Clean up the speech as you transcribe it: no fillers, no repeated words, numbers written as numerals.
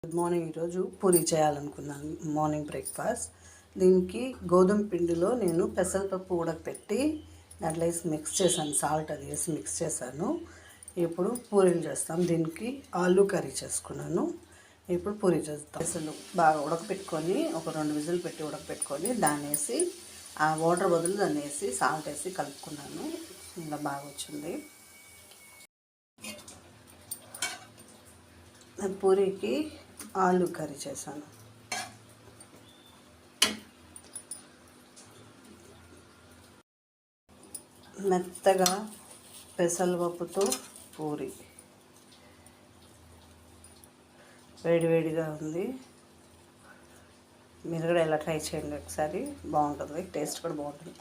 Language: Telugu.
Good morning. ఈరోజు పూరి చేయాలనుకున్నాను మార్నింగ్ బ్రేక్ఫాస్ట్. దీనికి గోధుమ పిండిలో నేను పెసరపప్పు ఉడకపెట్టి దాంట్లో వేసి మిక్స్ చేశాను, సాల్ట్ అది వేసి మిక్స్ చేశాను. ఇప్పుడు పూరీలు చేస్తాం. దీనికి ఆలు కర్రీ చేసుకున్నాను. ఇప్పుడు పూరి చేస్తాం. అసలు బాగా ఉడకపెట్టుకొని ఒక 2 విజిల్ పెట్టి ఉడకపెట్టుకొని దాన్ని వేసి ఆ వాటర్ బదులు దాన్ని వేసి సాల్ట్ వేసి కలుపుకున్నాను. ఇంకా బాగా వచ్చింది. పూరీకి ఆలు కర్రీ చేశాను. మెత్తగా పెసరపప్పుతో పూరి వేడివేడిగా ఉంది. మీరు కూడా ఇలా ట్రై చేయండి ఒకసారి, బాగుంటుంది. టేస్ట్ కూడా బాగుంటుంది.